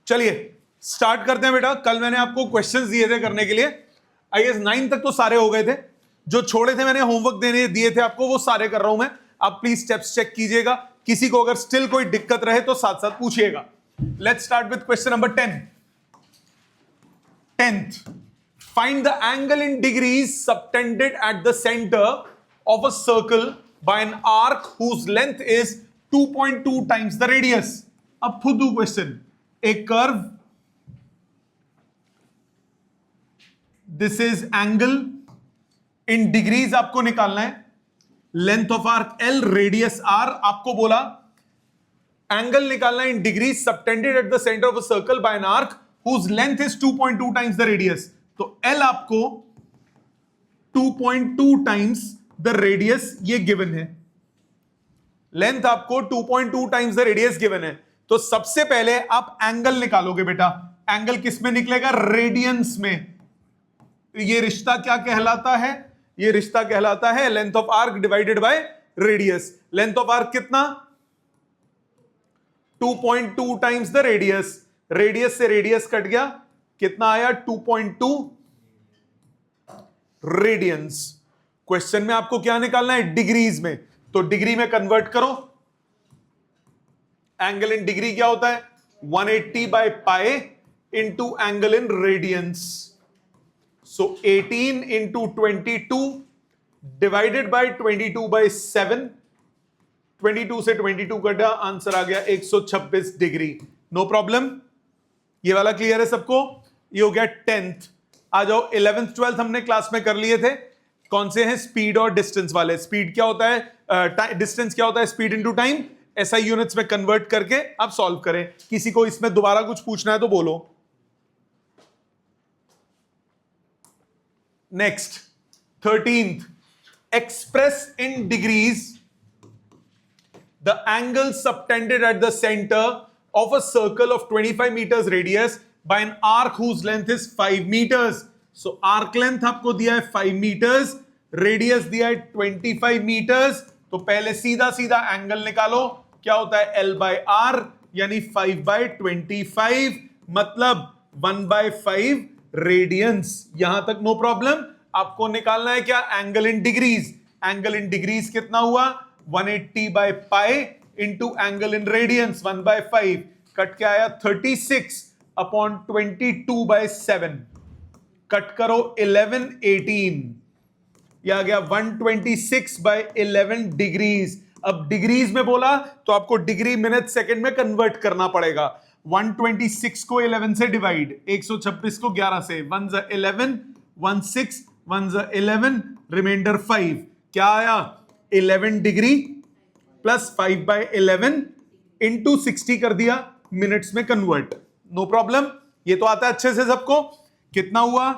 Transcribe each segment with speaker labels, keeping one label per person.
Speaker 1: चलिए स्टार्ट करते हैं बेटा। कल मैंने आपको क्वेश्चंस दिए थे करने के लिए। आई गेस 9 तक तो सारे हो गए थे, जो छोड़े थे मैंने होमवर्क देने दिए थे आपको, वो सारे कर रहा हूं मैं। आप प्लीज स्टेप्स चेक कीजिएगा, किसी को अगर स्टिल कोई दिक्कत रहे तो साथ साथ पूछिएगा। Let's start with question number 10th। Find the angle in degrees subtended at the centre of a circle by an arc whose length is 2.2 times the radius. अब फुद्दू क्वेश्चन, एक curve, this is angle, in degrees आपको निकालना है, length of arc L, radius R। आपको बोला angle निकालना है in degrees subtended at the centre of a circle by an arc whose length is 2.2 times the radius. तो L आपको 2.2 times the radius ये गिवन है, लेंथ आपको 2.2 times the radius given है। तो सबसे पहले आप एंगल निकालोगे बेटा। एंगल किस में निकलेगा? रेडियंस में। ये रिश्ता क्या कहलाता है? ये रिश्ता कहलाता है length of arc divided by radius. Length of arc कितना? 2.2 टाइम्स द रेडियस। रेडियस से रेडियस कट गया, कितना आया? 2.2 रेडियंस। क्वेश्चन में आपको क्या निकालना है? डिग्रीज में। तो डिग्री में कन्वर्ट करो। एंगल इन डिग्री क्या होता है? 180 by pi into angle in radiance. So 18 into 22 divided by 22 by 7, 22 से 22 कटा, आंसर आ गया 126 डिग्री। नो प्रॉब्लम, ये वाला क्लियर है सबको? ये हो गया 10th। आ जाओ 11th 12th हमने क्लास में कर लिए थे। कौन से हैं? स्पीड और डिस्टेंस वाले। स्पीड क्या होता है, डिस्टेंस क्या होता है? Speed into time. SI units में कन्वर्ट करके आप सॉल्व करें। किसी को इसमें दोबारा कुछ पूछना है तो बोलो। Next, 13th, express in degrees the angle subtended at the center of a circle of 25 meters radius by an arc whose length is 5 meters. So arc length आपको दिया है 5 meters, radius दिया है 25 meters। तो पहले सीधा सीधा एंगल निकालो। क्या होता है? L by R, यानी 5 by 25, मतलब 1 by 5 रेडियंस। यहां तक नो प्रॉब्लम। आपको निकालना है क्या? Angle in degrees. Angle in degrees कितना हुआ? 180 by pi into angle in radians 1 by 5, cut के आया 36 अपॉन 22 बाय 7। कट करो 11 18, यह आ गया 126 बाय 11 डिग्रीज। अब डिग्रीज में बोला तो आपको डिग्री मिनट सेकंड में कन्वर्ट करना पड़ेगा। 126 को 11 से डिवाइड, 126 को 11 से, 1 ज़ 11, 1 6, 1 ज़ 11, रिमाइंडर 5। क्या आया? 11 डिग्री प्लस 5 बाय 11 इंटू 60 कर दिया, मिनट्स में कन्वर्ट। नो प्रॉब्लम, ये तो आता है अच्छे से सबको। कितना हुआ?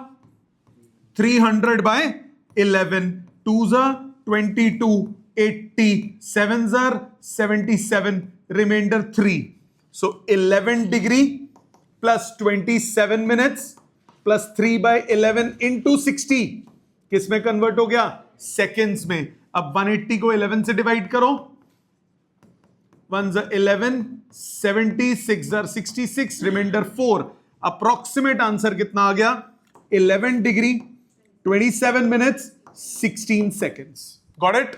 Speaker 1: 300 बाय 11, 2 ज़ 22, 80, 7 ज़ 77, reminder 3। So 11 degree plus 27 minutes plus 3 by 11 into 60 किस में कन्वर्ट हो गया? सेकेंड्स में। अब 180 को 11 से डिवाइड करो, 1 ज़ 11, 70, 6 ज़ 66, रिमाइंडर 4। अप्रोक्सीमेट आंसर कितना आ गया? 11 degree 27 minutes 16 seconds. Got it?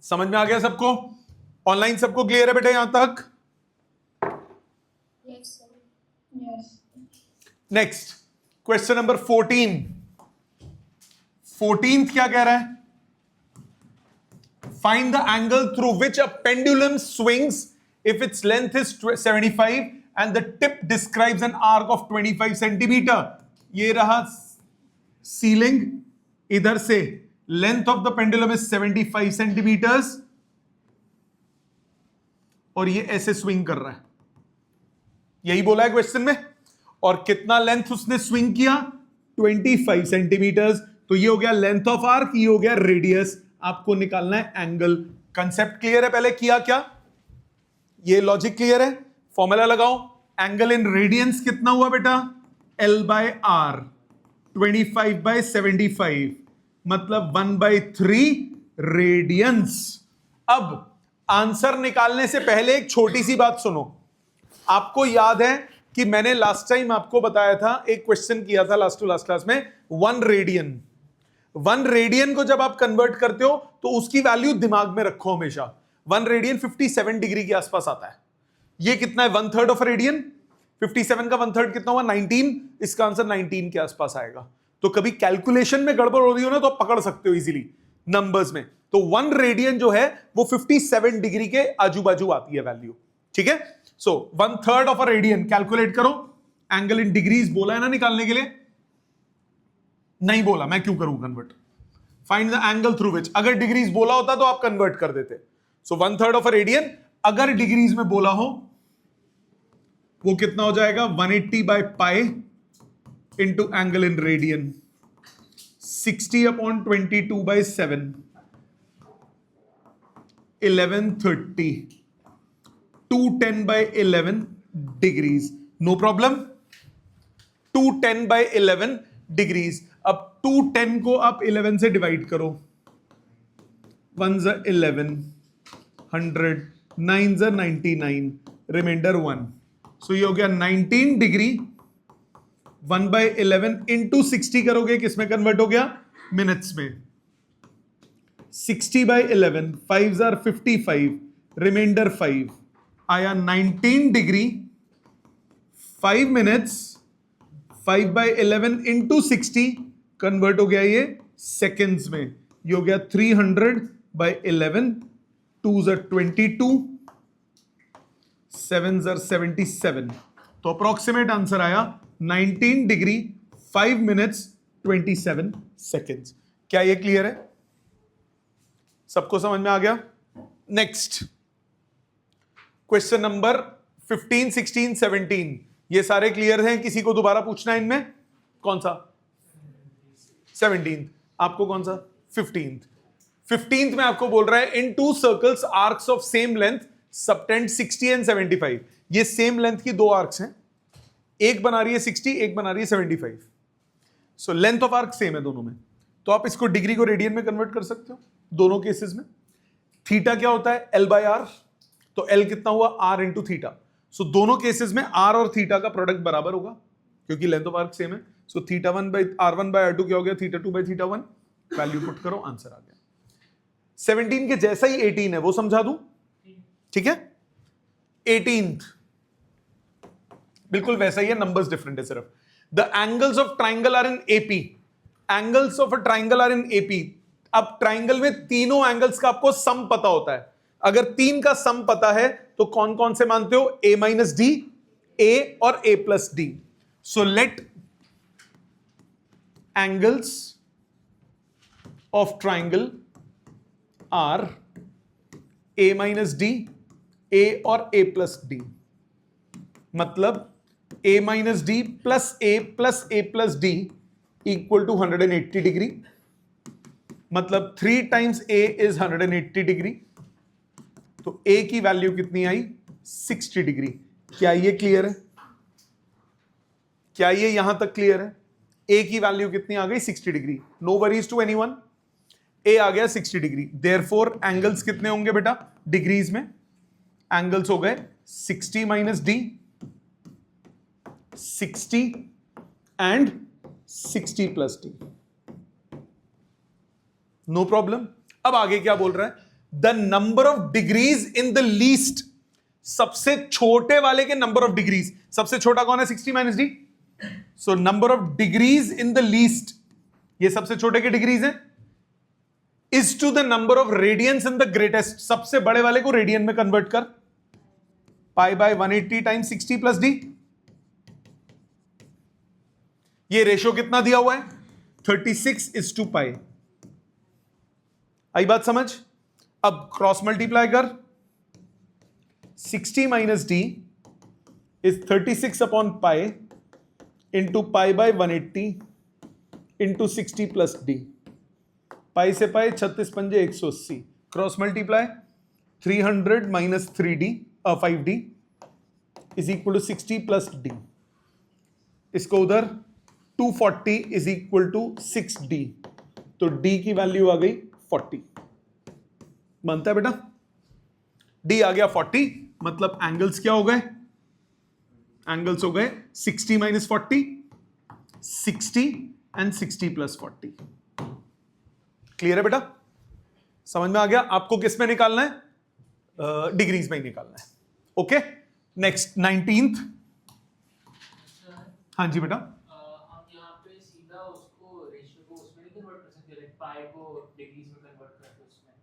Speaker 1: समझ में आ गया सबको? ऑनलाइन सबको क्लियर है बेटा यहां तक? Next question number 14। 14th क्या कह रहा है? Find the angle through which a pendulum swings if its length is 75 and the tip describes an arc of 25 centimetre. ये रहा सीलिंग, इधर से length of the pendulum is 75 centimetres और ये ऐसे स्विंग कर रहा है। यही बोला है क्वेश्चन में। और कितना लेंथ उसने स्विंग किया? 25 सेंटीमीटर्स। तो ये हो गया लेंथ ऑफ आर्क, ये हो गया रेडियस। आपको निकालना है एंगल। कंसेप्ट क्लियर है? पहले किया क्या? ये लॉजिक क्लियर है? फॉर्मूला लगाओ। एंगल इन रेडियंस कितना हुआ बेटा? L बाय R, 25 बाय 75, मतलब 1/3 रेडियंस। अब आंसर निकालने से पहले एक छोटी सी बात सुनो। आपको याद है कि मैंने लास्ट टाइम आपको बताया था, एक क्वेश्चन किया था लास्ट टू लास्ट क्लास में, 1 रेडियन। 1 रेडियन को जब आप कन्वर्ट करते हो तो उसकी वैल्यू दिमाग में रखो हमेशा। 1 रेडियन 57 डिग्री के आसपास आता है। ये कितना है? 1/3 ऑफ रेडियन। 57 का 1/3 कितना हुआ? 19। इसका आंसर 19 के आसपास आएगा। तो कभी कैलकुलेशन में गड़बड़ हो रही हो ना तो आप पकड़ सकते हो इजीली नंबर्स में। तो 1 रेडियन जो है वो 57 डिग्री के आजू बाजू आती है वैल्यू। ठीक है, सो 1/3 ऑफ अ रेडियन कैलकुलेट करो। एंगल इन डिग्रीज बोला है ना निकालने के लिए? नहीं बोला, मैं क्यों करूं convert? Find the angle through which. अगर डिग्रीज बोला होता तो आप कन्वर्ट कर देते। सो 1/3 ऑफ अ रेडियन अगर डिग्रीज में बोला हो वो कितना हो जाएगा? 180/π into angle in radian, 60/22/7, 1130, 210/11 degrees. No problem, 210/11 degrees. अब 210 को आप 11 से डिवाइड करो। 1 11, 100, 9 99, रिमाइंडर 1। सो ये हो गया 19 डिग्री। 1/11 इंटू 60 करोगे, किसमें कन्वर्ट हो गया? मिनट्स में। 60/11, 5 55, रिमाइंडर 5 आया 19 डिग्री। 5 मिनट्स, 5/11 इंटू 60 कन्वर्ट हो गया ये सेकेंड्स में। ये हो गया 300/11, 2 22, 7 77। तो अप्रोक्सीमेट आंसर आया 19 डिग्री 5 मिनट्स 27 सेकेंड्स। क्या ये क्लियर है? सबको समझ में आ गया? नेक्स्ट क्वेश्चन नंबर 15, 16, 17 ये सारे क्लियर हैं? किसी को दोबारा पूछना है इनमें? कौन सा? 17th। आपको कौन सा? 15th। 15th में आपको बोल रहा है इन 2 circles arcs of same length subtend 60 and 75। ये सेम लेंथ की 2 आर्क्स हैं, एक बना रही है 60, एक बना रही है 75। So length of arc same है दोनों में, तो आप इसको डिग्री को रेडियन में कन्वर्ट कर सकते हो दोनों केसेस में। थीटा क्या होता है? L/R। तो L कितना हुआ? R into theta. सो दोनों केसेस में R और थीटा का प्रोडक्ट बराबर होगा क्योंकि लेंथ ऑफ आर्क सेम है। सो θ1/R1/R2 क्या हो गया? θ2/θ1। वैल्यू पुट करो, आंसर आ गया। 17 के जैसा ही 18 है, वो समझा दूं? ठीक है, 18th बिल्कुल वैसा ही है, नंबर्स डिफरेंट है सिर्फ। The angles of triangle are in AP. Angles of a triangle are in AP. अब ट्राइंगल में तीनों एंगल्स का आपको सम पता होता है। अगर 3 का सम पता है तो कौन कौन से मानते हो? a - d, a और a + d। So let angles of triangle are a - d, a और a + d। मतलब a - d plus a + d equal to 180 degree. मतलब 3 times a is 180 डिग्री। तो a की वैल्यू कितनी आई? 60 डिग्री। क्या ये clear है? क्या ये यहां तक क्लियर है? a की वैल्यू कितनी आ गई? 60 degree. No worries to anyone. a आ गया 60 डिग्री। देयरफॉर एंगल्स कितने होंगे बेटा डिग्रीज में? एंगल्स हो गए 60 - d, 60 and 60 + d। No problem. अब आगे क्या बोल रहा है? The number of degrees in the least. सबसे छोटे वाले के नंबर ऑफ डिग्रीज। सबसे छोटा कौन है? 60 - d। So number of degrees in the least, ये सबसे छोटे के डिग्रीज हैं, is to the number of radians in the greatest. सबसे बड़े वाले को रेडियन में कन्वर्ट कर, π/180 टाइम्स 60 + d। ये रेशियो कितना दिया हुआ है? 36:π। आई बात समझ? अब क्रॉस मल्टीप्लाई कर। 60 - d is 36/π into π/180 into 60 + d। Pi से पाई 36 पंजे 180। Cross multiply 300 - 3d 5d is equal to 60 + d। इसको उधर 240 इज इक्वल टू 6d। तो d की वैल्यू आ गई 40। मानता है बेटा? डी आ गया 40, मतलब एंगल्स क्या हो गए? एंगल्स हो गए 60 माइनस 40, 60 एंड 60 प्लस 40। क्लियर है बेटा? समझ में आ गया? आपको किस में निकालना है? डिग्रीज में ही निकालना है। Okay, next 19th। हाँ जी बेटा।
Speaker 2: हम यहाँ पे सीधा उसको रेशियो को उसमें नहीं कन्वर्ट कर सकते, लाइक पाई को डिग्रीज में कन्वर्ट करके उसमें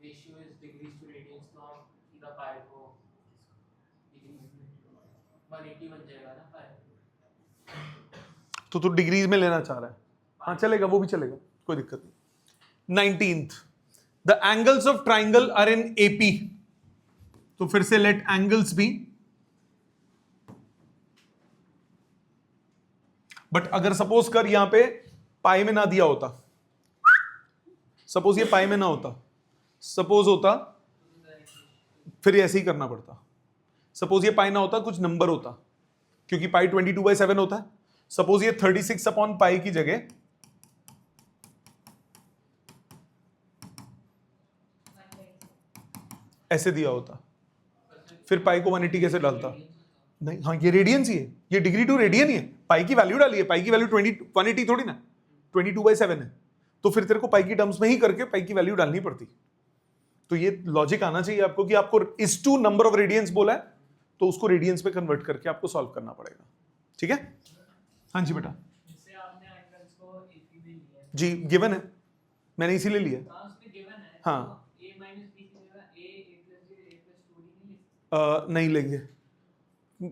Speaker 2: ratio is degrees to radians, तो हम सीधा पाई को डिग्रीज में 180 बन जाएगा ना पाई।
Speaker 1: तो तू डिग्रीज में लेना चाह रहा है? हाँ चलेगा, वो भी चलेगा, कोई दिक्कत नहीं। 19th, the angles of triangle are in AP. तो फिर से लेट एंगल्स बी, बट अगर सपोज कर यहां पे पाई में ना दिया होता, सपोज ये पाई में ना होता, सपोज होता, फिर ऐसे ही करना पड़ता। सपोज ये पाई ना होता, कुछ नंबर होता, क्योंकि पाई 22/7 होता है। सपोज ये 36 अपॉन पाई की जगह ऐसे दिया होता, फिर पाई को 180 कैसे डालता? नहीं, हाँ ये रेडियंस ही है, ये डिग्री टू रेडियन ही है। पाई की वैल्यू डाली है, पाई की वैल्यू 180 थोड़ी ना, 22/7 है। तो फिर तेरे को पाई की टर्म्स में ही करके पाई की वैल्यू डालनी पड़ती। तो ये लॉजिक आना चाहिए आपको कि आपको इस टू नंबर ऑफ रेडियंस बोला है, तो उसको रेडियंस में कन्वर्ट करके आपको सॉल्व करना पड़ेगा। ठीक है? हाँ जी बेटा। जी गिवन है, मैंने इसीलिए लिया। हाँ नहीं लेंगे,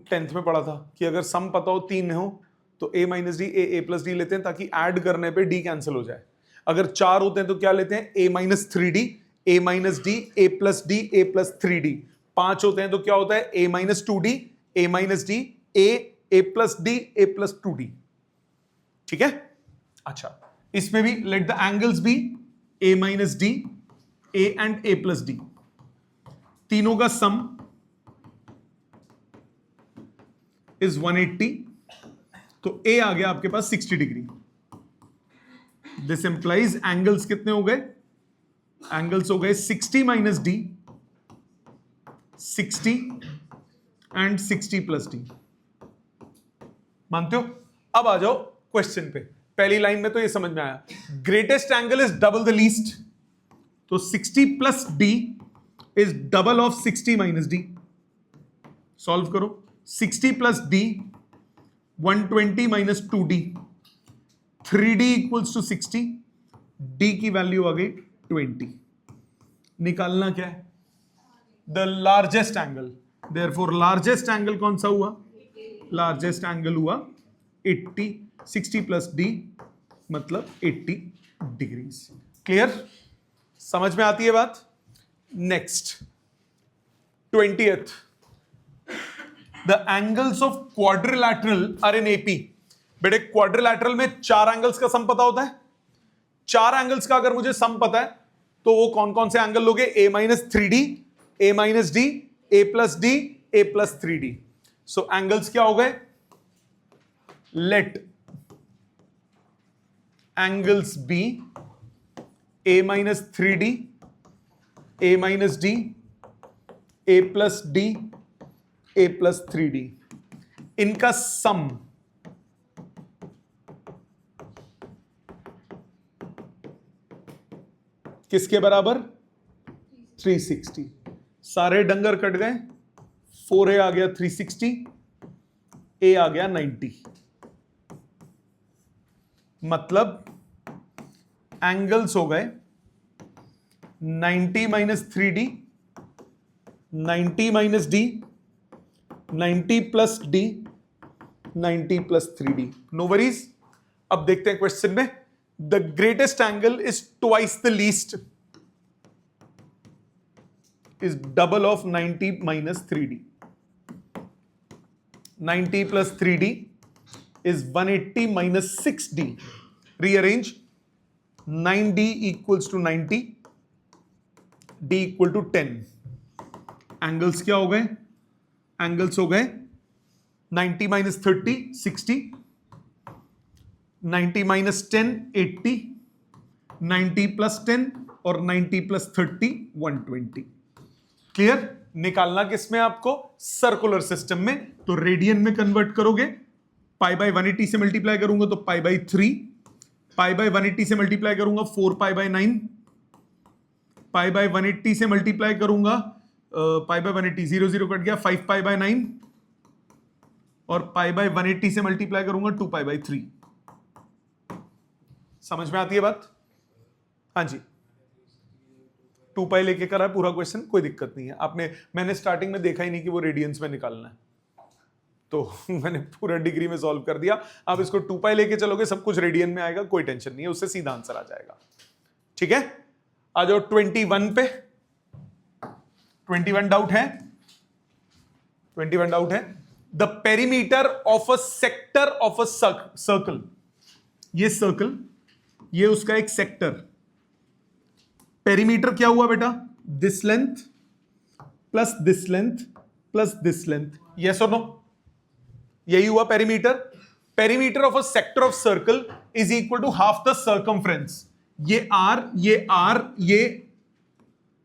Speaker 1: 10th में पढ़ा था कि अगर सम पता हो 3 हो तो a minus D A plus D लेते हैं, ताकि ऐड करने पे d कैंसिल हो जाए। अगर 4 होते हैं तो क्या लेते हैं? a minus 3d, a minus D A plus D A plus 3d। 5 होते हैं तो क्या होता है? a minus 2d, a minus D A plus D A plus 2d। ठीक है? अच्छा, इसमें भी let the angles be a minus D, a and a plus D, तीनों का सम इज 180। तो A आ गया आपके पास 60 डिग्री। दिस इंप्लाइज एंगल्स कितने हो गए? एंगल्स हो गए 60 minus D, 60 and 60 plus D. मानते हो? अब आ जाओ क्वेश्चन पे। पहली लाइन में तो ये समझ में आया, greatest angle is double the least. तो 60 plus D is double of 60 minus D. Solve करो। 60 plus D, 120 minus 2d, 3d equals to 60, d की वैल्यू आ गई 20। निकालना क्या है? The largest angle. Therefore largest angle कौन सा हुआ? लार्जेस्ट एंगल हुआ 80। 60 प्लस d मतलब 80 डिग्रीज। क्लियर? समझ में आती है बात? Next 20th, the angles of quadrilateral are in AP. बेटे क्वाड्रिलैटरल में 4 एंगल्स का सम पता होता है। 4 एंगल्स का अगर मुझे सम पता है तो वो कौन कौन से एंगल लोगे? a minus 3d, a minus D, a plus D, a plus 3d। So angles क्या हो गए? Let angles be a minus 3d, a minus D, a plus D, a plus 3d। इनका सम किसके बराबर? 360। सारे डंगर कट गए, 4a आ गया 360, a आ गया 90। मतलब एंगल्स हो गए 90 minus 3d, 90 minus D, 90 plus D, 90 plus 3d। No worries. अब देखते हैं क्वेश्चन में। The greatest angle is twice the least, is double of 90 minus 3d। 90 plus 3d is 180 minus 6d. Rearrange. 9d equals to 90, d equal to 10. Angles क्या हो गए? Angles हो गए 90 minus 30 60, 90 minus 10 80, 90 plus 10 और 90 प्लस 30 120। क्लियर? निकालना किसमें आपको? Circular system में। तो रेडियन में कन्वर्ट करोगे, पाई बाय 180 से मल्टीप्लाई करूंगा तो पाई बाय 3, पाई बाय 180 से मल्टीप्लाई करूंगा 4 पाई बाय 9, पाई बाय 180 से मल्टीप्लाई करूंगा पाई बाय 180 0 0 कट गया 5 पाई बाय 9, और पाई बाय 180 से मल्टीप्लाई करूंगा 2 पाई बाय 3। समझ में आती है बात? हाँ जी, 2 पाई लेके करा है पूरा क्वेश्चन, कोई दिक्कत नहीं है। मैंने स्टार्टिंग में देखा ही नहीं कि वो रेडियंस में निकालना है, तो मैंने पूरा डिग्री में सॉल्व कर दिया। आप इसको 2 पाई लेके चलोगे, सब कुछ रेडियन में आएगा, कोई टेंशन नहीं है, उससे सीधा आंसर आ जाएगा। ठीक है, आ जाओ 21 पे। 21 डाउट है? 21 डाउट है। The perimeter of a sector of a circle, ये सर्कल, ये उसका एक सेक्टर। पेरीमीटर क्या हुआ बेटा? This length plus this length plus this length, yes और नो? यही हुआ perimeter. Perimeter of a sector of circle is equal to half the circumference. ये आर, ये आर, ये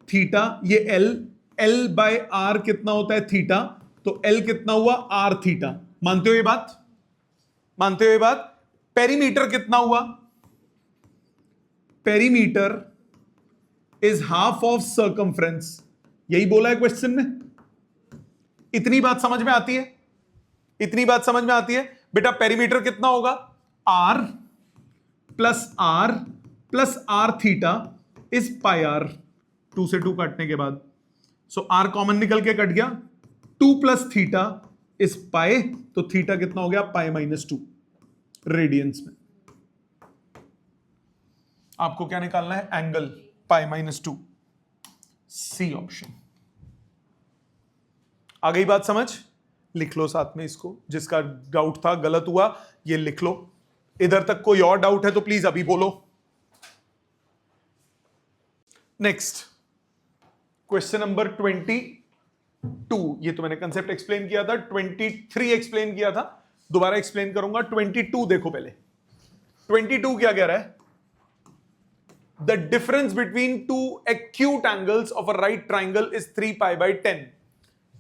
Speaker 1: थीटा, ये एल। एल बाय आर कितना होता है? थीटा। तो एल कितना हुआ? R theta. मानते हो ये बात? मानते हो ये बात? पेरीमीटर कितना हुआ? Perimeter is half of circumference, यही बोला है क्वेश्चन में। इतनी बात समझ में आती है? इतनी बात समझ में आती है बेटा? पेरीमीटर कितना होगा? R plus R theta is pi R. 2 से 2 काटने के बाद, सो आर कॉमन निकल के कट गया, 2 प्लस थीटा इज पाई, तो थीटा कितना हो गया? पाई -2 रेडियंस में। आपको क्या निकालना है? Angle pi -2, C option. आ गई बात समझ? लिख लो साथ में इसको, जिसका डाउट था गलत हुआ ये लिख लो। इधर तक कोई और डाउट है तो प्लीज अभी बोलो। Next question number 22। ये तो मैंने कंसेप्ट एक्सप्लेन किया था, 23 एक्सप्लेन किया था, दोबारा एक्सप्लेन करूंगा। 22 देखो पहले। 22 क्या कह रहा है? The difference between two acute angles of a right triangle is 3 pi by 10.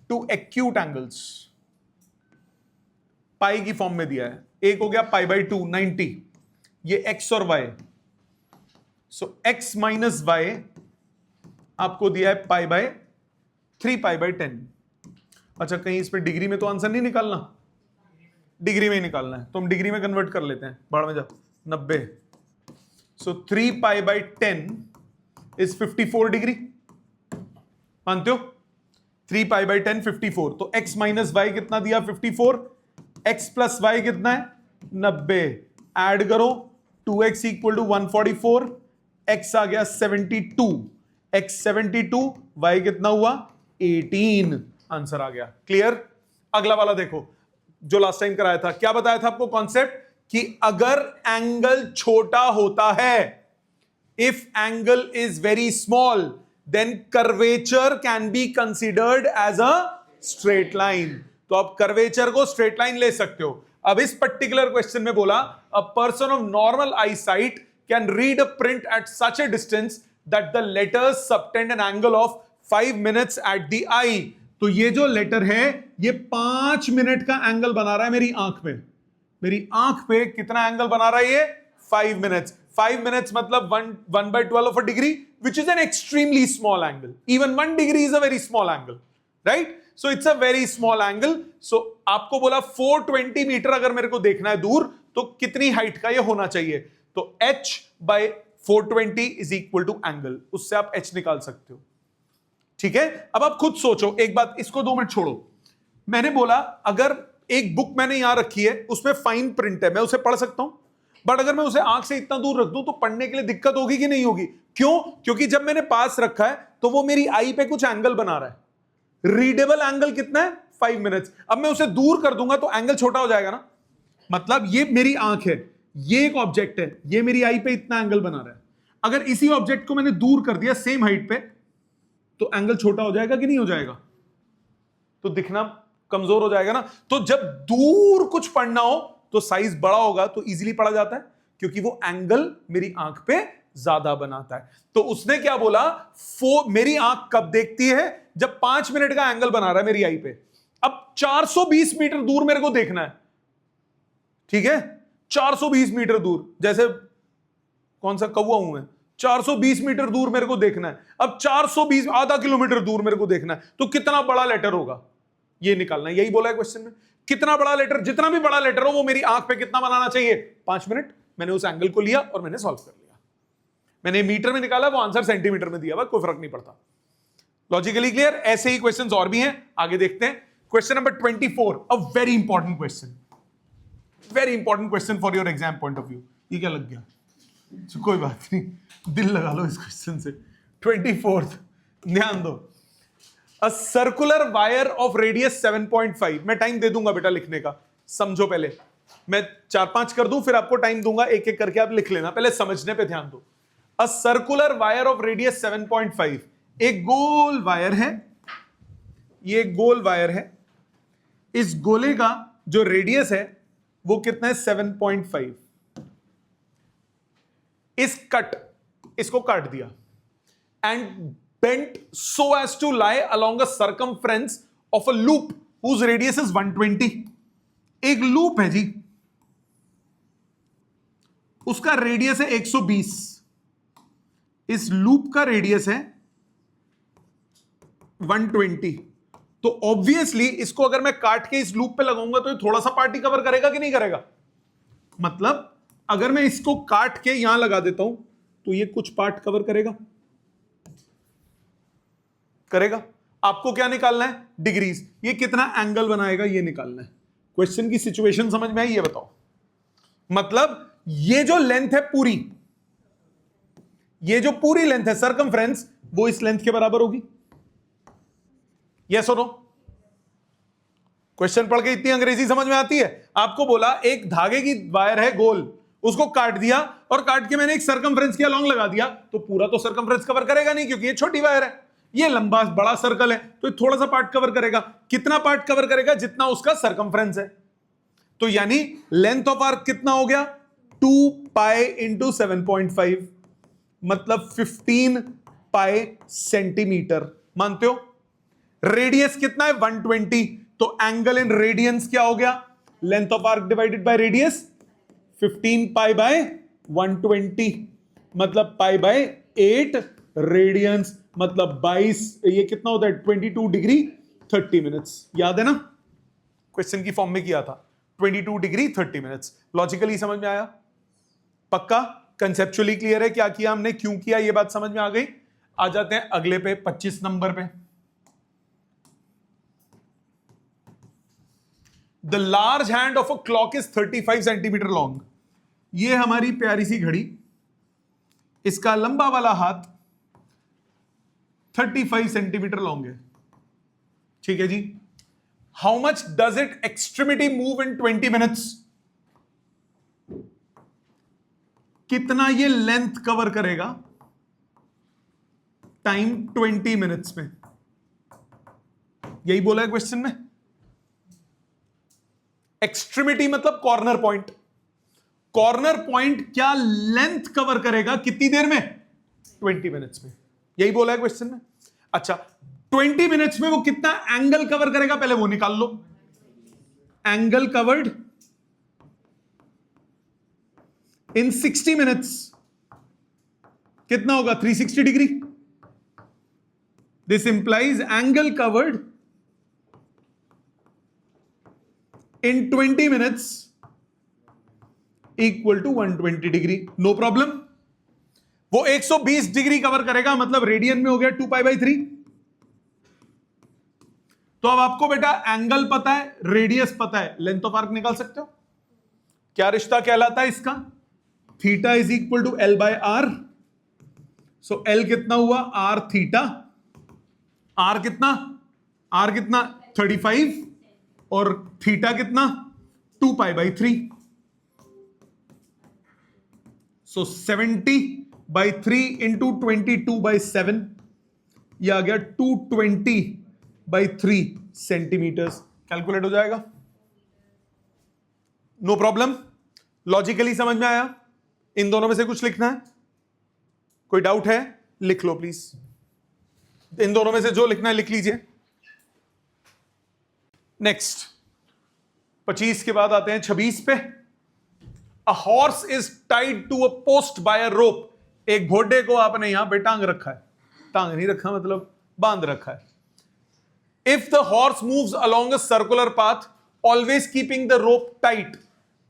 Speaker 1: Two acute angles, पाई की फॉर्म में दिया है। एक हो गया पाई बाय 2 90, ये x और y, सो x माइनस y आपको दिया है पाई बाय 3 पाई बाय 10। अच्छा, कहीं इस पे डिग्री में तो आंसर नहीं निकालना? डिग्री में ही निकालना है, तो हम डिग्री में कन्वर्ट कर लेते हैं। बाढ़ में जा 90, सो 3 पाई बाय 10 इज 54 डिग्री। मानते हो? 3 पाई बाय 10 54, तो x माइनस वाई कितना दिया? 54, x प्लस वाई कितना है? 90। ऐड करो, 2x इक्वल टू 144, x आ गया 72, x 72, y कितना हुआ? 18। आंसर आ गया। क्लियर? अगला वाला देखो, जो लास्ट टाइम कराया था। क्या बताया था आपको कॉन्सेप्ट? कि अगर एंगल छोटा होता है, if angle is very small, then curvature can be considered as a straight line. तो आप कर्वेचर को स्ट्रेट लाइन ले सकते हो। अब इस पर्टिकुलर क्वेश्चन में बोला, a person of normal eye sight can read a print at such a distance that the letters subtend an angle of 5 minutes at the eye. तो ये जो लेटर है, ये 5 मिनट का एंगल बना रहा है मेरी आंख में। मेरी आंख पे कितना एंगल बना रहा है ये? 5 मिनट्स। 5 मिनट्स मतलब 1/12 of a degree, which is an extremely small angle. Even 1 degree is a very small angle, right? So it's a very small angle. So आपको बोला 420 मीटर अगर मेरे को देखना है दूर, तो कितनी हाइट का ये होना चाहिए? तो h by 420 is equal to angle. उससे आप h निकाल सकते हो। ठीक है? अब आप खुद सोचो एक बात, इसको 2 मिनट छोड़ो। मैंने बोला अगर एक बुक मैंने यहां रखी है, उसमें फाइन प्रिंट है, मैं उसे पढ़ सकता हूं, बट अगर मैं उसे आंख से इतना दूर रख दूं तो पढ़ने के लिए दिक्कत होगी कि नहीं होगी? क्यों? क्योंकि जब मैंने पास रखा है तो वो मेरी आई पे कुछ एंगल बना रहा है। रीडेबल एंगल कितना है? 5 मिनट्स। अब मैं उसे दूर कर दूंगा तो एंगल छोटा हो जाएगा ना। मतलब ये मेरी आंख है, ये एक ऑब्जेक्ट है, ये मेरी आई पे इतना एंगल बना रहा है। अगर इसी ऑब्जेक्ट को मैंने दूर कर दिया सेम हाइट पे, तो एंगल छोटा हो जाएगा कि नहीं हो जाएगा? तो दिखना कमजोर हो जाएगा ना। तो जब दूर कुछ पढ़ना हो तो साइज बड़ा होगा तो इजीली पढ़ा जाता है, क्योंकि वो एंगल मेरी आंख पे ज्यादा बनाता है। तो उसने क्या बोला, मेरी आंख कब देखती है, जब 5 मिनट का एंगल बना रहा है मेरी आई पे। अब 420 मीटर दूर मेरे को देखना है, ठीक है, 420 मीटर दूर, जैसे कौन सा कौवा हूं मैं, 420 मीटर दूर मेरे को देखना है। अब 420 आधा किलोमीटर दूर मेरे को देखना है, तो कितना बड़ा लेटर होगा ये निकालना है। यही बोला है क्वेश्चन में, कितना बड़ा लेटर, जितना भी बड़ा लेटर हो वो मेरी आंख पे कितना बनाना चाहिए, 5 मिनट। मैंने उस एंगल को लिया और मैंने सॉल्व कर लिया। मैंने मीटर में निकाला, वो आंसर सेंटीमीटर में दिया हुआ, कोई फर्क नहीं पड़ता। Logically clear. ऐसे ही क्वेश्चंस और भी हैं, आगे देखते हैं। Question number 24, a very important question, very important question for your exam point of view. ये क्या लग गया, कोई बात नहीं, दिल लगा लो इस क्वेश्चन से। 24th, ध्यान दो। A circular wire of radius 7.5, मैं टाइम दे दूंगा बेटा लिखने का, समझो पहले। मैं 4-5 कर दूं, फिर आपको टाइम दूंगा, एक एक करके आप लिख लेना, पहले समझने पे ध्यान दो। A circular wire of radius 7.5, एक गोल वायर है, ये गोल वायर है, इस गोले का जो रेडियस है वो कितना है, 7.5। इसको काट दिया and bent so as to lie along a circumference of a loop whose radius is 120। एक लूप है जी, उसका रेडियस है 120, इस लूप का रेडियस है 120। तो ऑब्वियसली इसको अगर मैं काट के इस लूप पे लगाऊंगा तो ये थोड़ा सा पार्ट ही कवर करेगा कि नहीं करेगा। मतलब अगर मैं इसको काट के यहां लगा देता हूं तो ये कुछ पार्ट कवर करेगा, करेगा। आपको क्या निकालना है, डिग्रीज। ये कितना एंगल बनाएगा ये निकालना है। क्वेश्चन की सिचुएशन समझ में आई, ये बताओ। मतलब ये जो लेंथ है पूरी, ये जो पूरी लेंथ है सर्कमफ्रेंस, वो इस लेंथ के बराबर होगी। यस और नो? क्वेश्चन पढ़ के इतनी अंग्रेजी समझ में आती है? आपको बोला एक धागे की वायर है गोल, उसको काट दिया और काट के मैंने एक सर्कमफ्रेंस के अलोंग लगा दिया, तो पूरा तो सर्कमफ्रेंस कवर करेगा नहीं, क्योंकि ये छोटी वायर है। ये लंबा बड़ा सर्कल है तो थोड़ा सा पार्ट कवर करेगा। कितना पार्ट कवर करेगा, जितना उसका सर्कमफ्रेंस है। तो यानी लेंथ ऑफ आर्क कितना हो गया, 2 पाई इंटू 7.5, मतलब 15 पाई सेंटीमीटर। मानते हो? रेडियस कितना है, 120। तो एंगल इन रेडियंस क्या हो गया, length of arc divided by radius, 15 pi by 120, मतलब पाई बाय 8 रेडियंस, मतलब 22। ये कितना होता है, 22 डिग्री 30 मिनट्स। याद है ना, क्वेश्चन की फॉर्म में किया था, 22 डिग्री 30 मिनट्स। लॉजिकली समझ में आया? पक्का? कंसेप्चुअली क्लियर है क्या किया हमने, क्यों किया, ये बात समझ में आ गई। आ जाते हैं अगले पे, 25 नंबर पे। The large hand of a clock is 35 centimetre long. ये हमारी प्यारी सी घड़ी, इसका लंबा वाला हाथ 35 सेंटीमीटर लॉन्ग है, ठीक है जी। How much does it extremity move in 20 minutes? कितना ये लेंथ कवर करेगा टाइम 20 मिनट्स में? यही बोला है क्वेश्चन में। एक्सट्रीमिटी मतलब कॉर्नर पॉइंट। कॉर्नर पॉइंट क्या लेंथ कवर करेगा कितनी देर में, 20 मिनट्स में। यही बोला है क्वेश्चन में। अच्छा, 20 मिनट्स में वो कितना एंगल कवर करेगा, पहले वो निकाल लो। एंगल कवर्ड इन 60 मिनट्स कितना होगा, 360 degree. This implies angle covered in 20 minutes equal to 120 degree. No problem. वो 120 डिग्री कवर करेगा, मतलब रेडियन में हो गया 2 पाई बाई 3। तो अब आपको बेटा एंगल पता है, रेडियस पता है, लेंथ ऑफ आर्क निकाल सकते हो। क्या रिश्ता कहलाता है इसका, theta is equal to L by R. So L कितना हुआ, आर थीटा। आर कितना, 35 और थीटा कितना, 2 pi by 3। So 70 by 3 into 22 by 7, यह आ गया 220 बाई 3 सेंटीमीटर्स। कैलकुलेट हो जाएगा, नो प्रॉब्लम। लॉजिकली समझ में आया? इन दोनों में से कुछ लिखना है? कोई डाउट है? लिख लो प्लीज, इन दोनों में से जो लिखना है लिख लीजिए। नेक्स्ट 25 के बाद आते हैं 26 पे। A horse is tied to a post by a rope. एक घोड़े को आपने यहां पे टांग रखा है, टांग नहीं रखा मतलब बांध रखा है। If the horse moves along a circular path always keeping the rope tight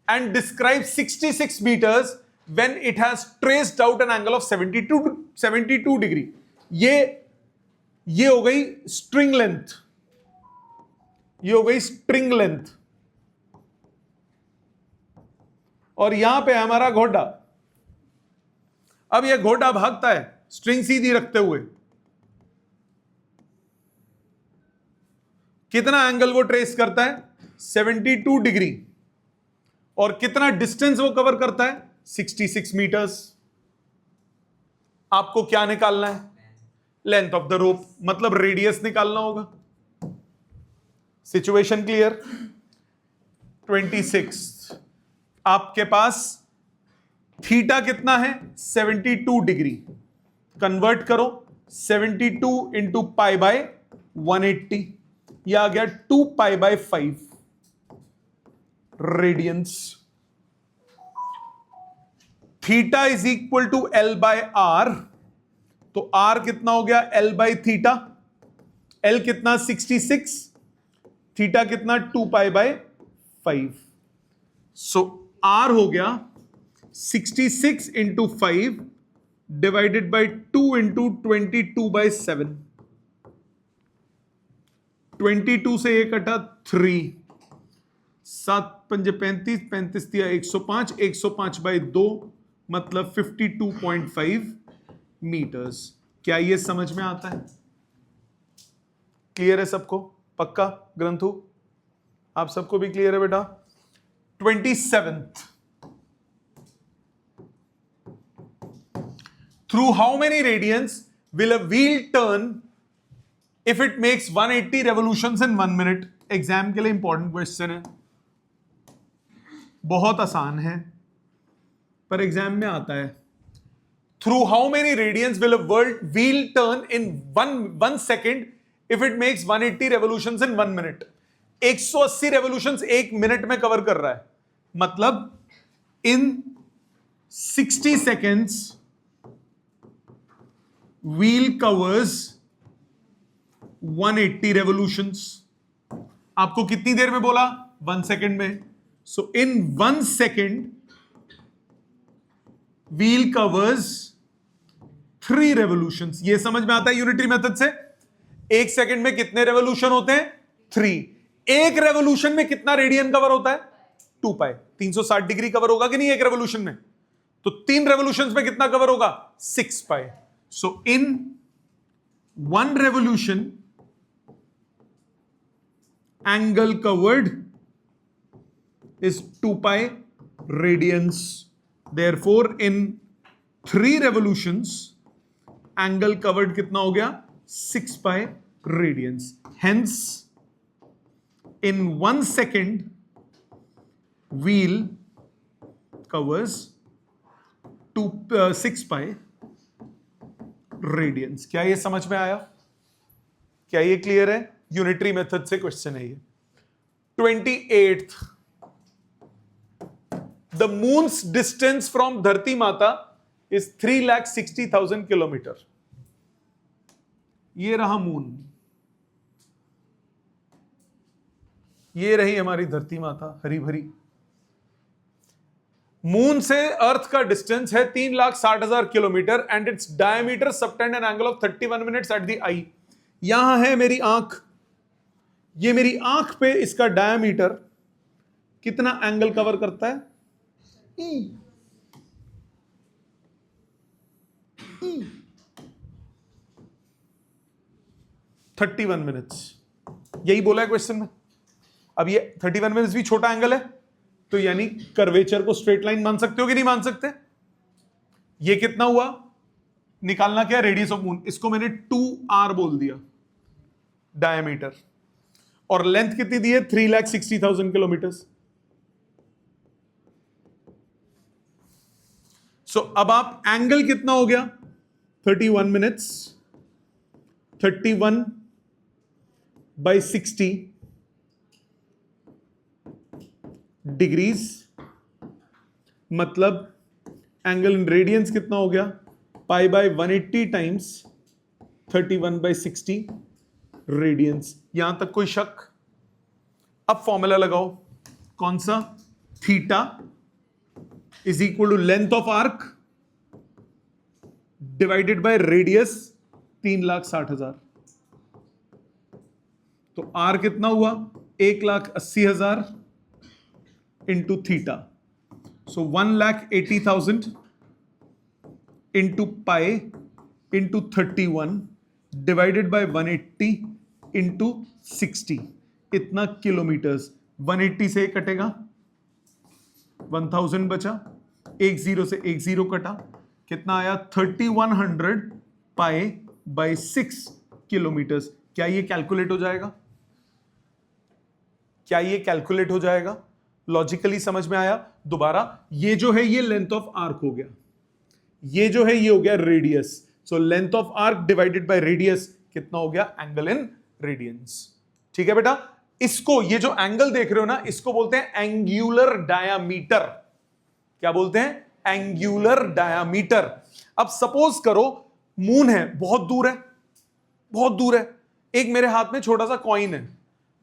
Speaker 1: and describe 66 meters when it has traced out an angle of 72 degree. ये हो गई स्ट्रिंग लेंथ, ये हो गई स्ट्रिंग लेंथ, और यहां पे हमारा घोड़ा। अब ये घोड़ा भागता है स्ट्रिंग सीधी रखते हुए, कितना एंगल वो ट्रेस करता है? 72 डिग्री। और कितना डिस्टेंस वो कवर करता है? 66 meters। आपको क्या निकालना है? लेंथ ऑफ द रोप, मतलब रेडियस निकालना होगा। Situation clear? 26 आपके पास थीटा कितना है? 72 डिग्री। कन्वर्ट करो 72 इंटू पाई बाय 180, यह आ गया 2 pi by 5 radians. Theta is equal to L by R, तो आर कितना हो गया? L by theta. एल कितना? 66, थीटा कितना? 2 पाई बाय 5। सो आर हो गया 66 into 5 divided by 2 into 22 by 7। 22 से ये कटा 3, 7 पंजे 35, 35 दिया 105, 105 बाई 2 मतलब 52.5 मीटर्स। क्या ये समझ में आता है? क्लियर है सबको? पक्का ग्रंथु? आप सबको भी क्लियर है बेटा? 27th, through how many radians will a wheel turn if it makes 180 revolutions in 1 minute? Exam के लिए इंपॉर्टेंट क्वेश्चन है, बहुत आसान है पर एग्जाम में आता है। Through how many radians will a wheel turn in 1 second if it makes 180 revolutions in 1 minute? 180 revolutions 1 minute में कवर कर रहा है, मतलब in 60 seconds wheel covers 180 revolutions। आपको कितनी देर में बोला? 1 सेकेंड में। सो इन 1 सेकेंड व्हील कवर्स 3 रेवोल्यूशंस। ये समझ में आता है यूनिटरी मेथड से? 1 सेकेंड में कितने रेवोल्यूशन होते हैं? 3। एक रेवोल्यूशन में कितना रेडियन कवर होता है? 2 पाई। 360 डिग्री कवर होगा कि नहीं एक रेवोल्यूशन में? तो 3 रेवोल्यूशंस में कितना कवर होगा? 6 पाई। सो इन 1 revolution angle covered is 2 pi radians. Therefore, in 3 revolutions, angle covered कितना हो गया? 6 pi radians. Hence, in 1 second, wheel covers 6 pi radians. क्या ये समझ में आया? क्या ये क्लियर है? यूनिटरी मेथड से क्वेश्चन है ये। 28th, the moons distance from धरती माता इज 3,60,000 किलोमीटर। ये रहा मून, ये रही हमारी धरती माता हरी भरी। मून से अर्थ का डिस्टेंस है 3,60,000 kilometre and its diameter subtend an angle of 31 minutes at the eye. यहां है मेरी आंख, ये मेरी आंख पे इसका डायमीटर कितना एंगल कवर करता है? 31 मिनट्स। यही बोला है क्वेश्चन में। अब ये 31 मिनट्स भी छोटा एंगल है, तो यानी कर्वेचर को स्ट्रेट लाइन मान सकते हो कि नहीं मान सकते? ये कितना हुआ? निकालना क्या? Radius of moon. इसको मैंने 2r बोल दिया डायमीटर, और लेंथ कितनी दी है? 3,60,000 किलोमीटर। सो अब आप एंगल कितना हो गया? 31 minutes, 31 by 60 डिग्रीज, मतलब एंगल इन रेडियंस कितना हो गया, pi by 180 times 31 by 60 radians. यहां तक कोई शक? अब फॉर्मूला लगाओ, कौन सा? Theta is equal to length of arc divided by radius 3,60,000। तो आर कितना हुआ? 1,80,000 into theta, so 1,80,000 into pi into 31 divided by 180 into 60, इतना किलोमीटर्स। 180 से कटेगा, 1000 बचा, एक जीरो से एक जीरो कटा, कितना आया? 3100 पाई बाय 6 किलोमीटर्स। क्या ये कैलकुलेट हो जाएगा? क्या ये कैलकुलेट हो जाएगा? लॉजिकली समझ में आया? दोबारा, ये जो है ये लेंथ ऑफ आर्क हो गया, ये जो है ये हो गया radius. So length of arc divided by radius कितना हो गया? Angle in radiance. ठीक है बेटा, इसको, ये जो एंगल देख रहे हो ना, इसको बोलते हैं एंगुलर डायामीटर। क्या बोलते हैं? Angular diameter. अब सपोज करो मून है, बहुत दूर है, बहुत दूर है, एक मेरे हाथ में छोटा सा कॉइन है,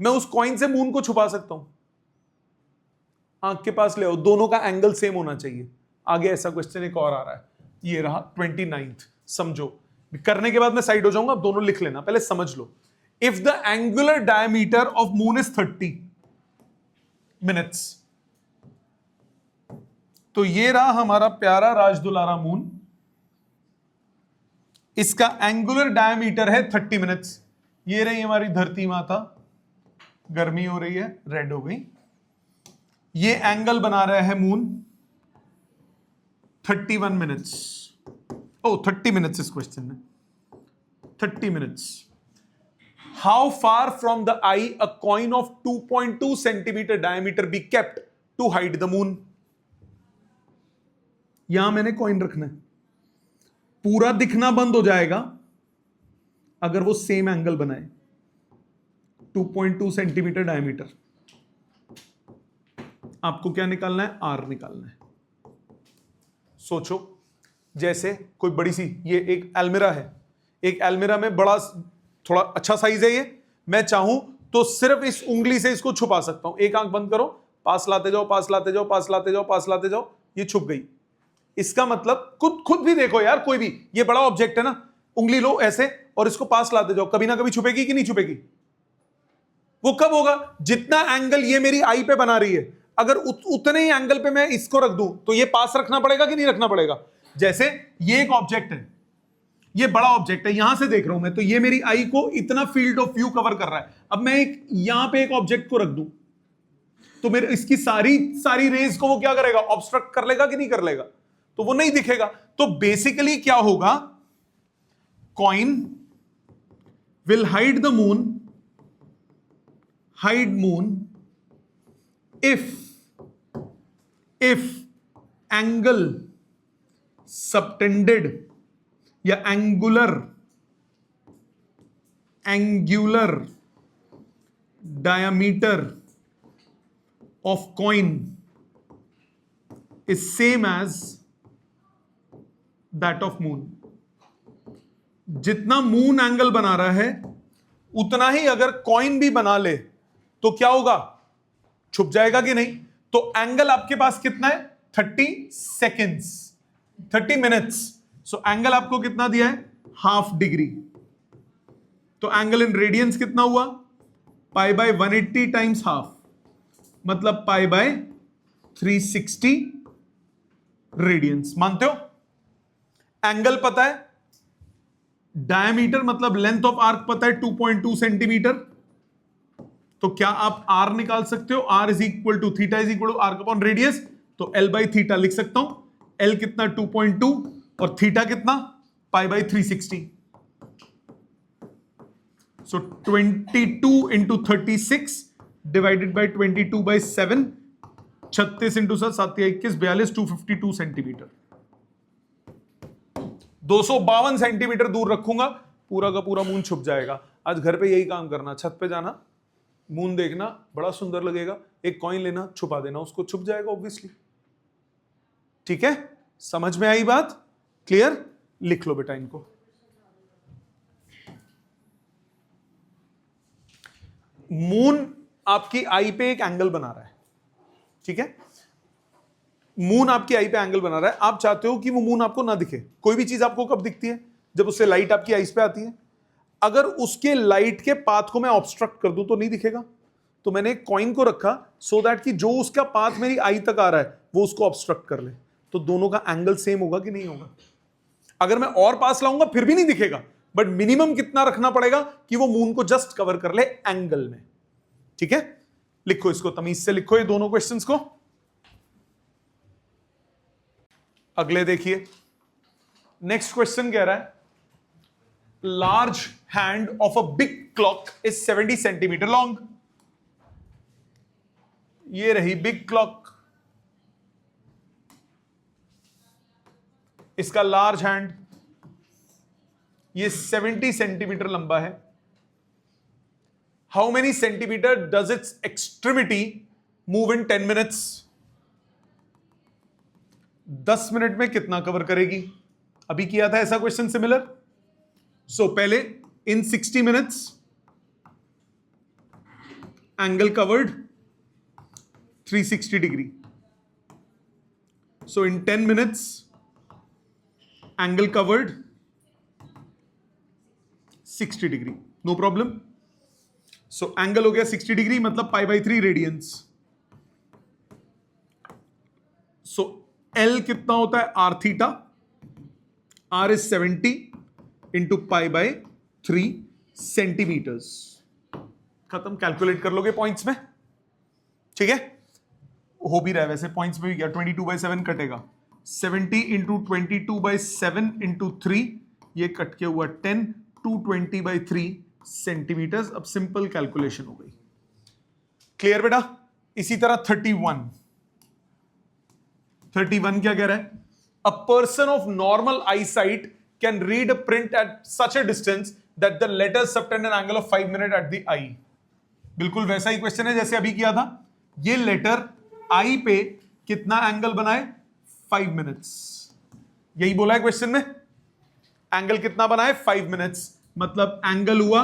Speaker 1: मैं उस कॉइन से मून को छुपा सकता हूं। आंख के पास ले आओ, दोनों का एंगल सेम होना चाहिए। आगे ऐसा क्वेश्चन एक और आ रहा है, ये रहा 29th। समझो, करने के बाद मैं साइड हो जाऊंगा, अब दोनों लिख लेना, पहले समझ लो। If the angular diameter of moon is 30 minutes, तो ये रहा हमारा प्यारा राजदुलारा मून, इसका एंगुलर डायमीटर है 30 मिनट्स। ये रही हमारी धरती माता, गर्मी हो रही है, रेड हो गई। ये एंगल बना रहा है मून 31 मिनट्स। ओ 30 मिनट्स इस क्वेश्चन में, 30 minutes. How far from the eye a coin of 2.2 centimetre diameter be kept to hide the moon. यहां मैंने कॉइन रखना है, पूरा दिखना बंद हो जाएगा अगर वो सेम एंगल बनाए, 2.2 सेंटीमीटर डायमीटर। आपको क्या निकालना है? आर निकालना है। सोचो, जैसे कोई बड़ी सी, ये एक अलमीरा है, एक अलमीरा में बड़ा थोड़ा अच्छा साइज है ये, मैं चाहूं तो सिर्फ इस उंगली से इसको छुपा सकता हूं। एक आंख बंद करो, पास लाते जाओ, पास लाते जाओ, पास लाते जाओ, पास लाते जाओ, ये छुप गई। इसका मतलब खुद भी देखो यार, कोई भी, ये बड़ा ऑब्जेक्ट है ना, उंगली लो ऐसे और इसको पास लाते जाओ, कभी ना कभी छुपेगी कि नहीं छुपेगी? वो कब होगा? जितना एंगल ये मेरी आई पे बना रही है, अगर उतने ही एंगल पे मैं इसको रख दूं तो ये पास रखना पड़ेगा कि नहीं रखना पड़ेगा? जैसे ये एक ऑब्जेक्ट है, ये बड़ा ऑब्जेक्ट है, यहां से देख रहा हूं मैं, तो ये मेरी आई को इतना फील्ड ऑफ व्यू कवर कर रहा है। अब मैं एक यहां पे एक ऑब्जेक्ट को रख दूं तो मेरे इसकी सारी रेज को वो क्या करेगा? ऑब्स्ट्रक्ट कर लेगा कि नहीं कर लेगा? तो वो नहीं दिखेगा। तो बेसिकली क्या होगा? Coin will hide the moon, hide moon if angle subtended या angular diameter of coin is same as that of moon। जितना मून एंगल बना रहा है उतना ही अगर कॉइन भी बना ले तो क्या होगा? छुप जाएगा कि नहीं? तो एंगल आपके पास कितना है? 30 सेकेंड्स, 30 मिनट्स। सो एंगल आपको कितना दिया है? Half degree. तो एंगल इन रेडियंस कितना हुआ? पाई बाय 180 टाइम्स हाफ, मतलब पाई बाय 360 रेडियंस। मानते हो? एंगल पता है, डायमीटर मतलब लेंथ ऑफ आर्क पता है 2.2 सेंटीमीटर। तो क्या आप आर निकाल सकते हो? R is equal to theta is equal to arc upon radius. तो एल बाई थीटा लिख सकता हूं। एल कितना? 2.2 और थीटा कितना? Pi by 360। So 22 into 36 divided by 22 by 7, 36 into 7, 7 21 42, 252 centimetre. 252 centimetre दूर रखूंगा, पूरा का पूरा मून छुप जाएगा। आज घर पे यही काम करना, छत पे जाना, मून देखना, बड़ा सुंदर लगेगा, एक कॉइन लेना, छुपा देना उसको, छुप जाएगा ऑब्वियसली। ठीक है, समझ में आई बात? क्लियर? लिख लो बेटा इनको। मून आपकी आई पे एक एंगल बना रहा है, ठीक है? मून आपकी आई पे एंगल बना रहा है। आप चाहते हो कि वो मून आपको ना दिखे। कोई भी चीज आपको कब दिखती है? जब उससे लाइट आपकी आईज पे आती है। अगर उसके लाइट के पाथ को मैं ऑब्स्ट्रक्ट कर दूं तो नहीं दिखेगा। तो मैंने एक कॉइन को रखा सो दैट कि जो उसका पाथ मेरी आई तक आ रहा है वो उसको ऑब्स्ट्रक्ट कर ले। तो दोनों का एंगल सेम होगा कि नहीं होगा? अगर मैं और पास लाऊंगा फिर भी नहीं दिखेगा, बट मिनिमम कितना रखना पड़ेगा कि वो मून को जस्ट कवर कर ले एंगल में। ठीक है, लिखो इसको, तमीज से लिखो ये दोनों क्वेश्चंस को। अगले देखिए, नेक्स्ट क्वेश्चन कह रहा है large hand of a big clock is 70 centimetre long. ये रही बिग क्लॉक, इसका लार्ज हैंड ये 70 सेंटीमीटर लंबा है। How many centimetre does it's extremity move in 10 minutes? 10 minute में कितना कवर करेगी? अभी किया था ऐसा क्वेश्चन सिमिलर। सो पहले in 60 minutes angle covered 360 degree. So in 10 minutes angle covered 60 degree, no problem. So angle हो गया 60 डिग्री, मतलब π/3 रेडियंस। सो L कितना होता है? R theta. R is 70 into π/3 centimetres. खत्म, कैलकुलेट कर लोगे पॉइंट्स में। ठीक है, हो भी रहा है वैसे पॉइंट्स में भी। क्या 22/7 कटेगा? 70 इंटू 22/7 इंटू 3, ये कट के हुआ 10, 220/3 सेंटीमीटर्स। अब सिंपल कैलकुलेशन हो गई। क्लियर बेटा? इसी तरह 31 क्या कह रहा है? A person of normal eye sight can read a print at such a distance that the letters subtend an angle of 5 minute at the eye. बिल्कुल वैसा ही क्वेश्चन है जैसे अभी किया था। ये लेटर आई पे कितना एंगल बनाए? 5 मिनट्स। यही बोला है क्वेश्चन में। एंगल कितना बनाए? 5 मिनट्स। मतलब एंगल हुआ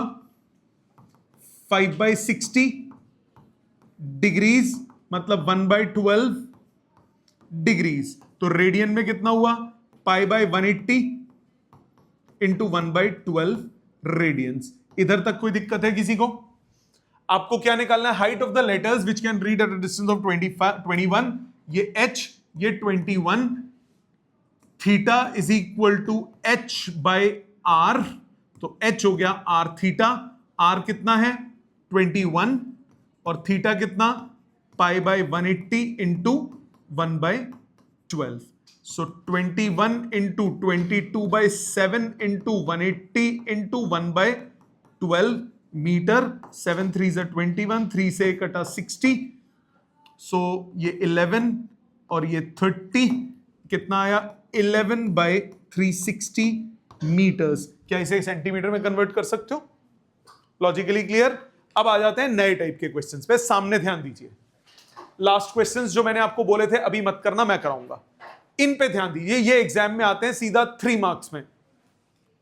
Speaker 1: 5/60 डिग्रीज, मतलब 1/12 डिग्रीज। तो रेडियन में कितना हुआ? π/180 इंटू 1/12 रेडियंस। इधर तक कोई दिक्कत है किसी को? आपको क्या निकालना है? Height of the letters which can read at a distance of 21। ये h, ये 21। Theta is equal to h/r। तो h हो गया r थीटा। r कितना है? 21। और थीटा कितना? π/180 इंटू 1/12। सो 21 इंटू 22/7 इंटू 180 इंटू 1/12 मीटर। 7 3 से 21, 3 से कटा 60। सो ये 11 और ये 30 कितना आया? 11/360 मीटर्स। क्या इसे सेंटीमीटर में कन्वर्ट कर सकते हो? Logically clear? अब आ जाते हैं नए टाइप के क्वेश्चंस पे। सामने ध्यान दीजिए। लास्ट क्वेश्चंस जो मैंने आपको बोले थे अभी मत करना, मैं कराऊंगा। इन पे ध्यान दीजिए, ये एग्जाम में आते हैं सीधा 3 मार्क्स में।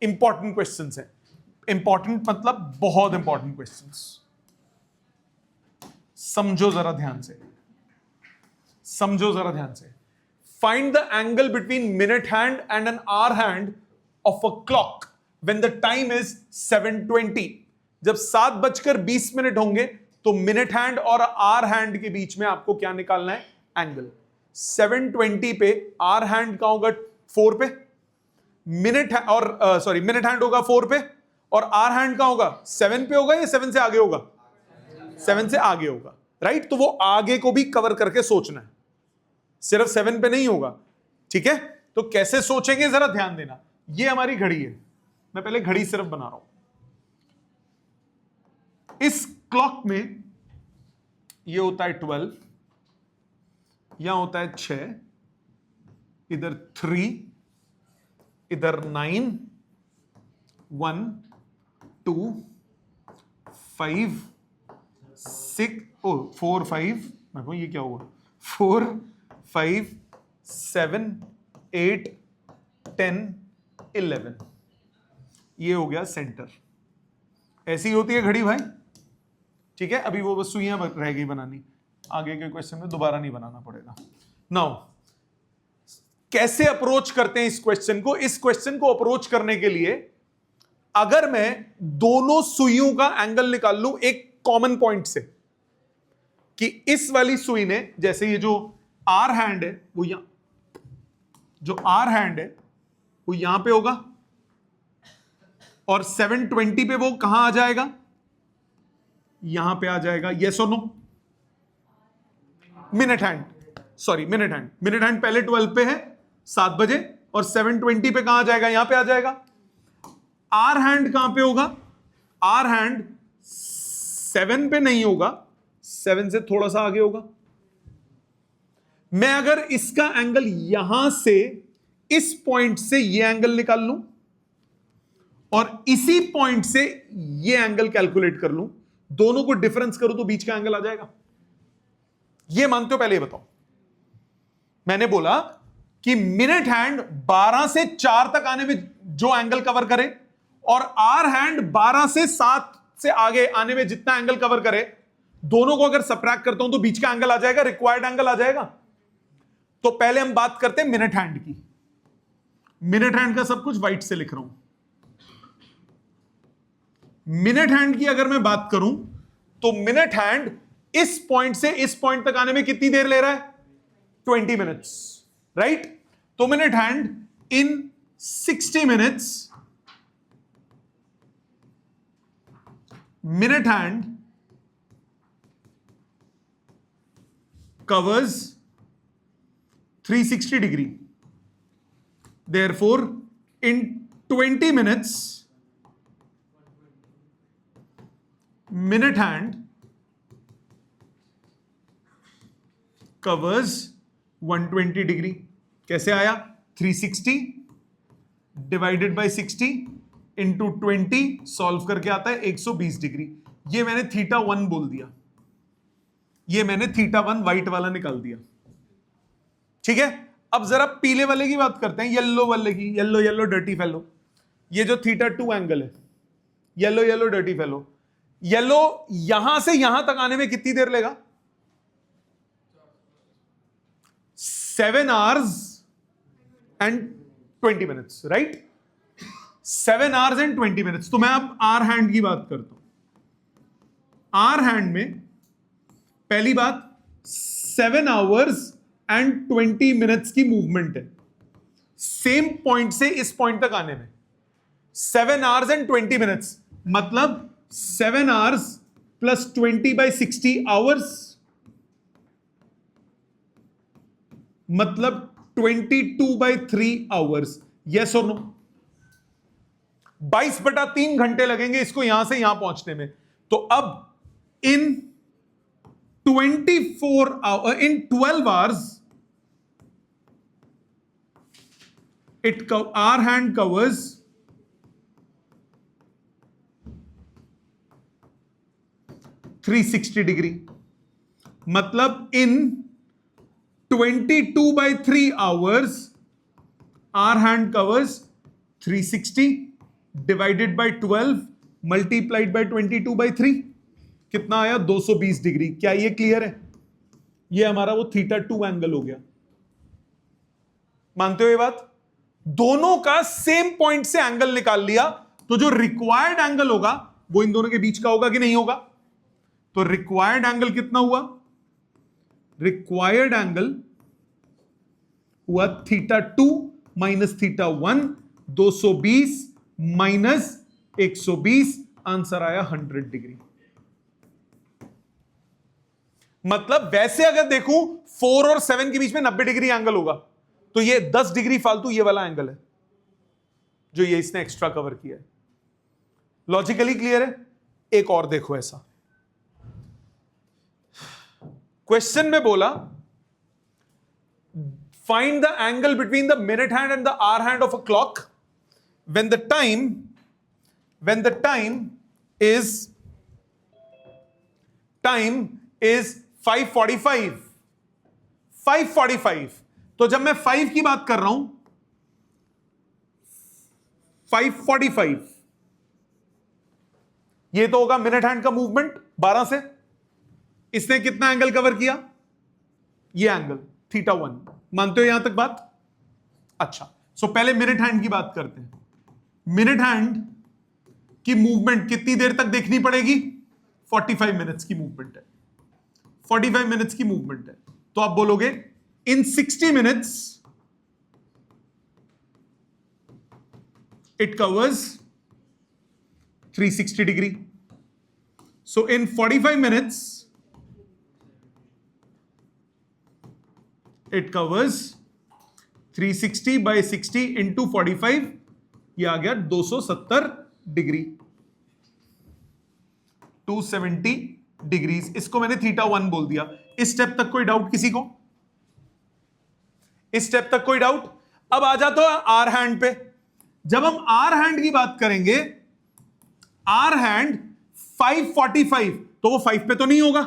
Speaker 1: इंपॉर्टेंट क्वेश्चंस हैं। इंपॉर्टेंट मतलब बहुत इंपॉर्टेंट क्वेश्चंस। समझो जरा ध्यान से, समझो जरा ध्यान से। Find the angle between minute hand and an hour hand of a clock when the time is 7:20। जब 7:20 होंगे तो मिनट हैंड और आवर हैंड के बीच में आपको क्या निकालना है? एंगल। 7:20 पे आवर हैंड का होगा 4 पे, मिनट और सॉरी मिनट हैंड होगा 4 पे, और आवर हैंड का होगा 7 पे होगा या 7 से आगे होगा? 7 से आगे होगा, राइट? तो वो आगे को भी कवर करके सोचना है, सिर्फ 7 पे नहीं होगा। ठीक है, तो कैसे सोचेंगे जरा ध्यान देना। ये हमारी घड़ी है, मैं पहले घड़ी सिर्फ बना रहा हूं। इस क्लॉक में ये होता है 12, यहां होता है 6, इधर 3, इधर 9 1 2 5 6 4 5, देखो ये क्या हुआ, 4 5 7 8 10 11, ये हो गया सेंटर। ऐसी होती है घड़ी भाई, ठीक है। अभी वो बस सुइयां रह गई बनानी, आगे के क्वेश्चन में दोबारा नहीं बनाना पड़ेगा। नाउ कैसे अप्रोच करते हैं इस क्वेश्चन को? इस क्वेश्चन को अप्रोच करने के लिए अगर मैं दोनों सुइयों का एंगल निकाल लूं एक कॉमन पॉइंट से, कि इस वाली सुई ने, जैसे ये जो आर हैंड है वो यहां, जो आर हैंड है वो यहां पे होगा, और 720 पे वो कहां आ जाएगा, यहां पे आ जाएगा। यस और no? Minute hand, sorry minute hand, minute hand पहले 12 पे है 7 बजे, और 720 पे कहां आ जाएगा, यहां पे आ जाएगा। आर हैंड कहां पे होगा? आर हैंड 7 पे नहीं होगा, 7 से थोड़ा सा आगे होगा। मैं अगर इसका एंगल यहां से, इस पॉइंट से ये एंगल निकाल लूं, और इसी पॉइंट से ये एंगल कैलकुलेट कर लूं, दोनों को डिफरेंस करूं तो बीच का एंगल आ जाएगा। ये मानते हो? पहले ये बताओ। मैंने बोला कि मिनट हैंड 12 से 4 तक आने में जो एंगल कवर करे, और आर हैंड 12 से 7 से आगे आने में जितना एंगल कवर करे, दोनों को अगर सबट्रैक्ट करता हूं तो बीच का एंगल आ जाएगा, रिक्वायर्ड एंगल आ जाएगा। तो पहले हम बात करते हैं मिनट हैंड की। मिनट हैंड का सब कुछ व्हाइट से लिख रहा हूं। मिनट हैंड की अगर मैं बात करूं तो मिनट हैंड इस पॉइंट से इस पॉइंट तक आने में कितनी देर ले रहा है? 20 मिनट्स, राइट? तो minute hand in 60 minutes, minute hand covers 360 degree. Therefore, in 20 minutes, minute hand covers 120 degree. कैसे आया? 360 डिवाइडेड बाई 60 इंटू 20 सॉल्व करके आता है 120 डिग्री। ये मैंने थीटा 1 बोल दिया, ये मैंने थीटा 1 व्हाइट वाला निकाल दिया, ठीक है। अब जरा पीले वाले की बात करते हैं, येलो वाले की। येलो येलो डर्टी फेलो, ये जो थीटा 2 एंगल है, yellow yellow dirty fellow. Yellow यहां से यहां तक आने में कितनी देर लेगा? 7 hours and 20 minutes, right? 7 hours and 20 minutes। तो मैं अब आर हैंड की बात करता हूं। आर हैंड में पहली बात 7 hours and 20 minutes की मूवमेंट है, सेम पॉइंट से इस पॉइंट तक आने में। 7 hours and 20 minutes मतलब 7 hours plus 20 by 60 hours, मतलब 22 by 3 hours। यस और नो? 22/3 घंटे लगेंगे इसको यहां से यहां पहुंचने में। तो अब इन 12 hours our hand covers 360 degree, मतलब इन 22/3 hours our hand covers 360 divided by 12 multiplied by 22/3, कितना आया? 220 डिग्री। क्या ये क्लियर है? ये हमारा वो थीटा 2 एंगल हो गया। मानते हो ये बात? दोनों का सेम पॉइंट से एंगल निकाल लिया, तो जो रिक्वायर्ड एंगल होगा वो इन दोनों के बीच का होगा कि नहीं होगा? तो रिक्वायर्ड एंगल कितना हुआ? रिक्वायर्ड एंगल हुआ theta 2 minus theta 1, 220 minus 120, answer आया 100 डिग्री। मतलब वैसे अगर देखूं 4 और 7 के बीच में 90 डिग्री एंगल होगा, तो ये 10 डिग्री फालतू ये वाला एंगल है जो ये इसने एक्स्ट्रा कवर किया है। लॉजिकली क्लियर है? एक और देखो ऐसा, क्वेश्चन में बोला find the angle between the minute hand and the hour hand of a clock when the time is 5:45, तो जब मैं 5 की बात कर रहा हूं 5:45, ये तो होगा मिनट हैंड का मूवमेंट 12 से। इसने कितना एंगल कवर किया? ये एंगल θ1। मानते हो यहां तक बात? अच्छा, सो पहले मिनट हैंड की बात करते हैं। मिनट हैंड की मूवमेंट कितनी देर तक देखनी पड़ेगी? 45 मिनट्स की मूवमेंट है, 45 मिनट्स की मूवमेंट है। तो आप बोलोगे इन 60 minutes it covers 360 degree. So in 45 minutes it covers 360 by 60 into 45, ये आ गया 270 डिग्री, 270 डिग्रीज। इसको मैंने θ1 बोल दिया। इस स्टेप तक कोई डाउट किसी को? इस स्टेप तक कोई डाउट? अब आ जाता है आर हैंड पे। जब हम आर हैंड की बात करेंगे, आर हैंड 5:45, तो वो 5 पे तो नहीं होगा,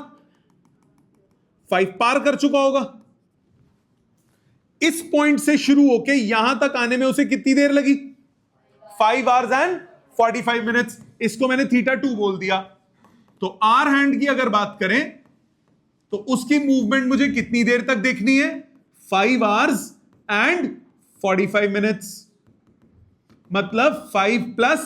Speaker 1: 5 पार कर चुका होगा। इस पॉइंट से शुरू होके यहां तक आने में उसे कितनी देर लगी? 5 hours and 45 minutes। इसको मैंने θ2 बोल दिया। तो आर हैंड की अगर बात करें तो उसकी मूवमेंट मुझे कितनी देर तक देखनी है? 5 hours and 45 minutes। मतलब 5 plus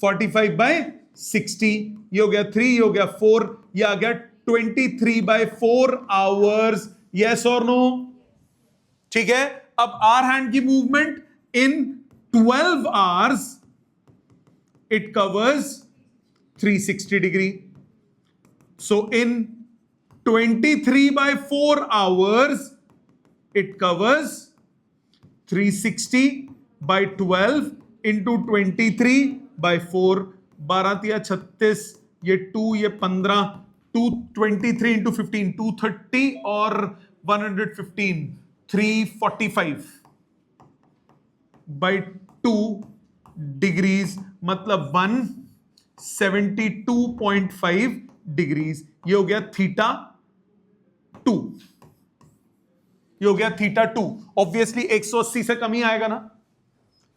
Speaker 1: 45 by 60, ये हो गया 3, ये हो गया 4, ये आ गया 23/4 hours। यस और नो? ठीक है। अब आर हैंड की movement in 12 hours it covers 360 degree. So in 23/4 hours it covers 360 by 12 into 23/4, 12 या 36, ये 2, ये 15, 223 into 15, 230 और 115, 345 by 2 डिग्रीज, मतलब 172.5 डिग्रीज। ये हो गया θ2, ये हो गया θ2। ऑब्वियसली 180 से कम ही आएगा ना।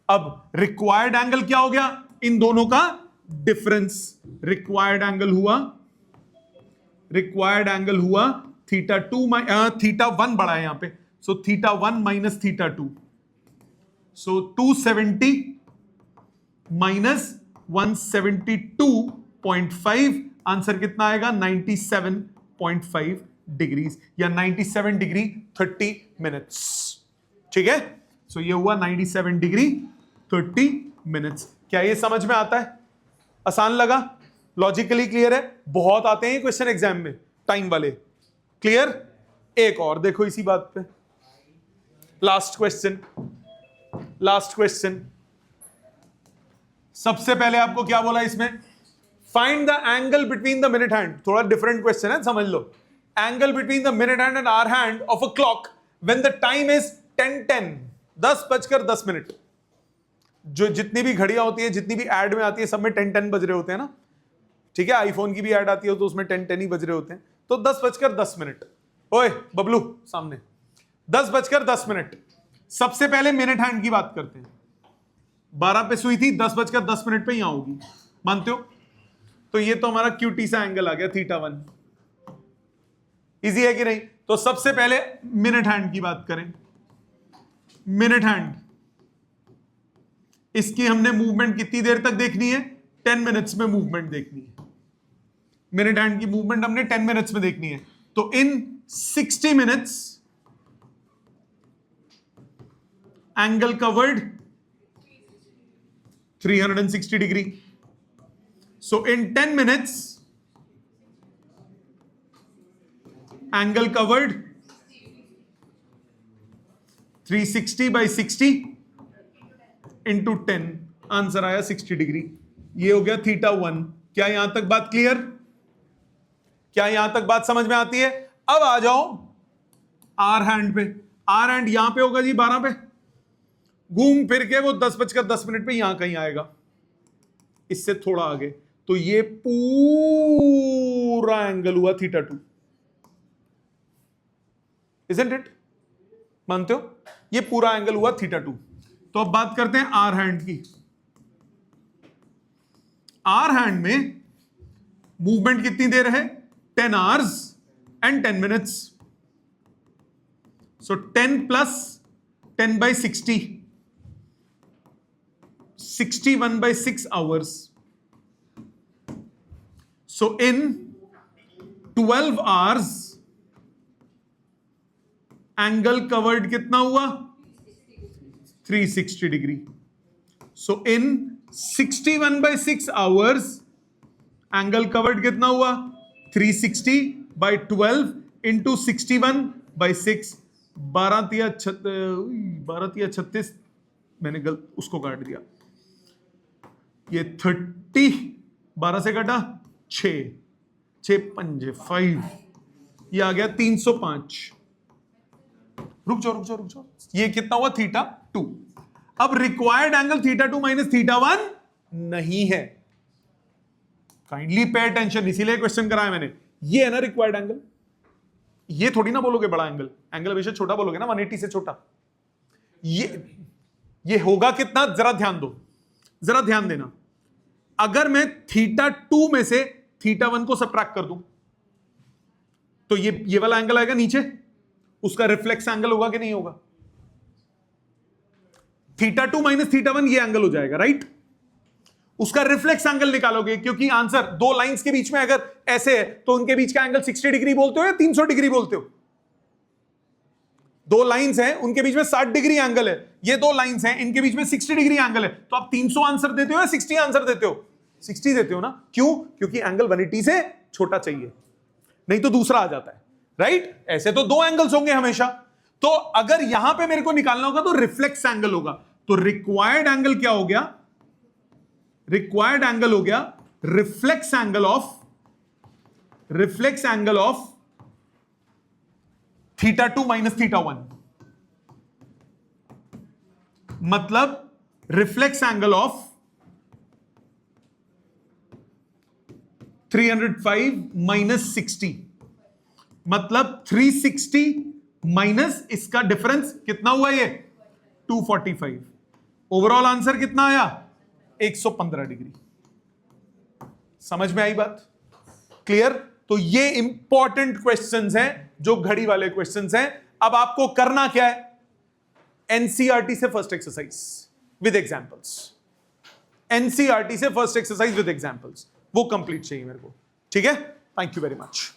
Speaker 1: अब रिक्वायर्ड एंगल क्या हो गया? इन दोनों का डिफरेंस। रिक्वायर्ड एंगल हुआ θ2 θ1 बड़ा है यहां पे, सो θ1 माइनस θ2, सो 270 माइनस 172.5, आंसर कितना आएगा? 97.5 डिग्रीज, या 97 डिग्री 30 मिनट्स। ठीक है, सो ये हुआ 97 डिग्री 30 मिनट्स। क्या ये समझ में आता है? आसान लगा? लॉजिकली क्लियर है? बहुत आते हैं क्वेश्चन एग्जाम में टाइम वाले। क्लियर? एक और देखो इसी बात पे, लास्ट क्वेश्चन। सबसे पहले आपको क्या बोला इसमें? Find the angle between the minute hand. थोड़ा डिफरेंट क्वेश्चन है, समझ लो। Angle between the minute hand and hour hand of a clock when the time is 10:10, 10:10। जो जितनी भी घड़ियां होती है, जितनी भी एड में आती है, सब में 10:10 बज रहे होते हैं ना। ठीक है, आईफोन की भी एड आती है तो उसमें 10:10 ही बज रहे होते हैं। तो 10:10। ओए बबलू सामने, 10:10। सबसे पहले मिनट हैंड की बात करते हैं। 12 पे सुई थी, 10:10 पे यहां होगी, मानते हो? तो ये तो हमारा क्यूटी सा एंगल आ गया θ1। इजी है कि नहीं? तो सबसे पहले मिनट हैंड की बात करें। मिनट हैंड, इसकी हमने मूवमेंट कितनी देर तक देखनी है? 10 मिनट्स में मूवमेंट देखनी है। मिनट हैंड की मूवमेंट हमने 10 मिनट्स में देखनी है। तो इन 60 minutes angle covered 360 degree. So in 10 minutes, angle covered 360 by 60 into 10, answer आया 60 डिग्री। ये हो गया θ1। क्या यहां तक बात क्लियर? क्या यहां तक बात समझ में आती है? अब आ जाओ आर हैंड पे। आर हैंड यहां पे होगा जी 12 पे, घूम फिर के वो 10:10 पे यहां कहीं आएगा, इससे थोड़ा आगे, तो ये पूरा एंगल हुआ θ2, isn't it? मानते हो? ये पूरा एंगल हुआ θ2। तो अब बात करते हैं आर हैंड की। आर हैंड में मूवमेंट कितनी देर है? 10 hours and 10 minutes. So 10 plus 10/60, 61/6 hours. So in 12 hours angle covered कितना हुआ? 360 डिग्री। सो इन 61/6 hours एंगल कवर्ड कितना हुआ? 360/12 इंटू 61/6, 12×36, मैंने गलत उसको काट दिया, ये 30, 12 से कटा 6, 6×5 5, ये आ गया 305। रुक जाओ, ये कितना हुआ? θ2। अब रिक्वायर्ड एंगल θ2 माइनस θ1 नहीं है। काइंडली पे अटेंशन, इसीलिए क्वेश्चन कराया मैंने। ये है ना रिक्वायर्ड एंगल, ये थोड़ी ना बोलोगे बड़ा एंगल, एंगल हमेशा छोटा बोलोगे ना, 180 से छोटा। ये होगा कितना? जरा ध्यान दो, जरा ध्यान देना। अगर मैं θ2 में से θ1 को सबट्रैक्ट कर दूं तो ये वाला एंगल आएगा नीचे, उसका रिफ्लेक्स एंगल होगा कि नहीं होगा? θ2 माइनस θ1 ये एंगल हो जाएगा, राइट? उसका रिफ्लेक्स एंगल निकालोगे, क्योंकि आंसर दो लाइंस के बीच में अगर ऐसे है तो उनके बीच का एंगल 60 डिग्री बोलते हो या 300 डिग्री बोलते हो? दो लाइंस हैं, उनके बीच में 60 डिग्री एंगल है। ये दो लाइंस हैं, इनके बीच में 60 डिग्री एंगल है। तो आप 300 आंसर देते हो या 60 आंसर देते हो? 60 देते हो ना? क्यों? क्योंकि एंगल 180 से छोटा चाहिए, नहीं तो दूसरा आ जाता है, राइट? ऐसे तो दो एंगल्स होंगे हमेशा। तो अगर यहां पे मेरे को निकालना होगा तो रिफ्लेक्स एंगल होगा। तो रिक्वायर्ड एंगल क्या हो गया? रिक्वायर्ड एंगल हो गया रिफ्लेक्स एंगल ऑफ θ2 माइनस θ1, मतलब रिफ्लेक्स एंगल ऑफ 305 माइनस 60, मतलब 360 माइनस इसका डिफरेंस कितना हुआ? ये 245। ओवरऑल आंसर कितना आया? 115 डिग्री। समझ में आई बात? क्लियर? तो ये इंपॉर्टेंट क्वेश्चंस हैं, जो घड़ी वाले क्वेश्चंस हैं। अब आपको करना क्या है? एनसीईआरटी से first exercise with examples, NCERT से फर्स्ट एक्सरसाइज विद एग्जांपल्स, वो कंप्लीट चाहिए मेरे को, ठीक है? Thank you very much.